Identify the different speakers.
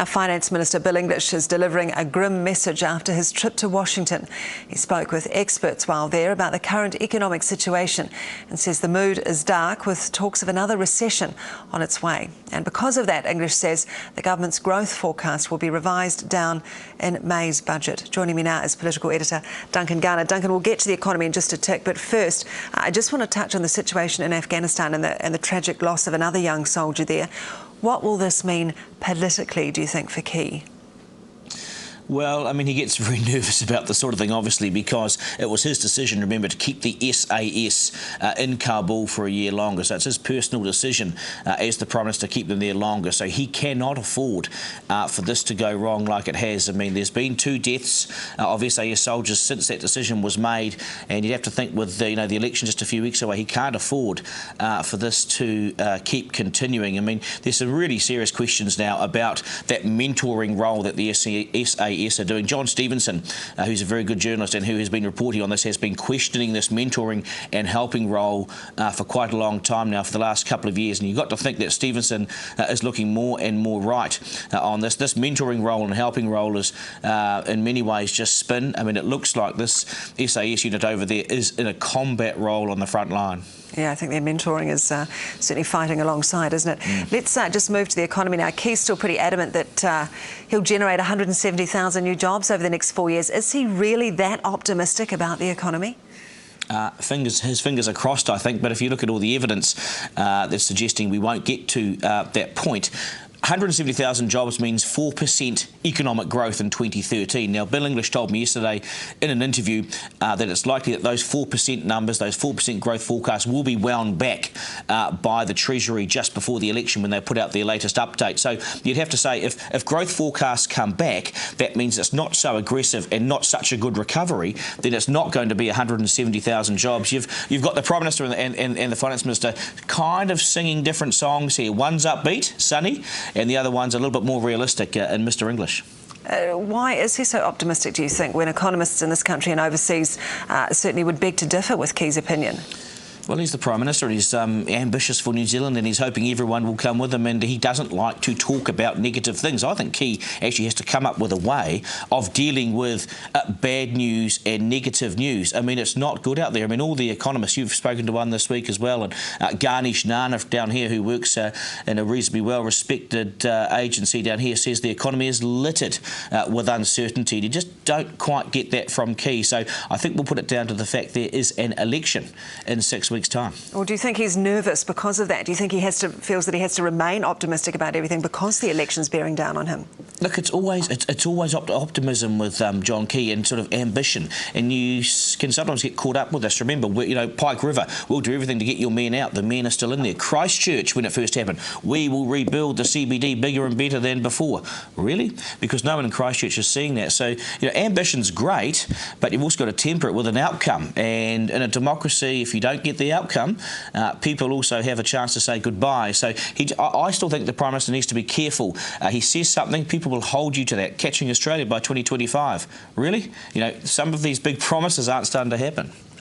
Speaker 1: Now, Finance Minister Bill English is delivering a grim message after his trip to Washington. He spoke with experts while there about the current economic situation and says the mood is dark with talks of another recession on its way. And because of that, English says the government's growth forecast will be revised down in May's budget. Joining me now is political editor Garner. Duncan, we'll get to the economy in just a tick, but first I just want to touch on the situation in Afghanistan and the tragic loss of another young soldier there. What will this mean politically, do you think, for Key?
Speaker 2: Well, I mean, he gets very nervous about this sort of thing, obviously, because it was his decision, remember, to keep the SAS in Kabul for a year longer. So it's his personal decision as the Prime Minister to keep them there longer. So he cannot afford for this to go wrong like it has. I mean, there's been 2 deaths of SAS soldiers since that decision was made, and you'd have to think with the election just a few weeks away, he can't afford for this to keep continuing. I mean, there's some really serious questions now about that mentoring role that the SAS are doing. John Stevenson, who's a very good journalist and who has been reporting on this, has been questioning this mentoring and helping role for quite a long time now, for the last couple of years. And you've got to think that Stevenson is looking more and more right on this. This mentoring role and helping role is in many ways just spin. I mean, it looks like this SAS unit over there is in a combat role on the front line.
Speaker 1: Yeah, I think their mentoring is certainly fighting alongside, isn't it? Let's just move to the economy now. Key's still pretty adamant that he'll generate 170,000 new jobs over the next 4 years. Is he really that optimistic about the economy?
Speaker 2: His fingers are crossed, I think, but if you look at all the evidence that's suggesting we won't get to that point, 170,000 jobs means 4% economic growth in 2013. Now, Bill English told me yesterday in an interview that it's likely that those 4% numbers, those 4% growth forecasts, will be wound back by the Treasury just before the election when they put out their latest update. So you'd have to say if growth forecasts come back, that means it's not so aggressive and not such a good recovery, then it's not going to be 170,000 jobs. You've got the Prime Minister and the Finance Minister kind of singing different songs here. One's upbeat, sunny, and the other one's a little bit more realistic in Mr English.
Speaker 1: Why is he so optimistic, do you think, when economists in this country and overseas certainly would beg to differ with Key's opinion?
Speaker 2: Well, he's the Prime Minister and he's ambitious for New Zealand and he's hoping everyone will come with him, and he doesn't like to talk about negative things. I think Key actually has to come up with a way of dealing with bad news and negative news. I mean, it's not good out there. I mean, all the economists, you've spoken to one this week as well, and Garner down here, who works in a reasonably well-respected agency down here, says the economy is littered with uncertainty. You just don't quite get that from Key. So I think we'll put it down to the fact there is an election in 6 weeks' time.
Speaker 1: Or do you think he's nervous because of that? Do you think he feels that he has to remain optimistic about everything because the election's bearing down on him?
Speaker 2: Look, it's always optimism with John Key and sort of ambition, and you can sometimes get caught up with this. Remember, Pike River, we'll do everything to get your men out. The men are still in there. Christchurch, when it first happened, we will rebuild the CBD bigger and better than before. Really? Because no one in Christchurch is seeing that. So, ambition's great, but you've also got to temper it with an outcome. And in a democracy, if you don't get the outcome, people also have a chance to say goodbye. So I still think the Prime Minister needs to be careful. He says something, people will hold you to that. Catching Australia by 2025. Really? Some of these big promises aren't starting to happen.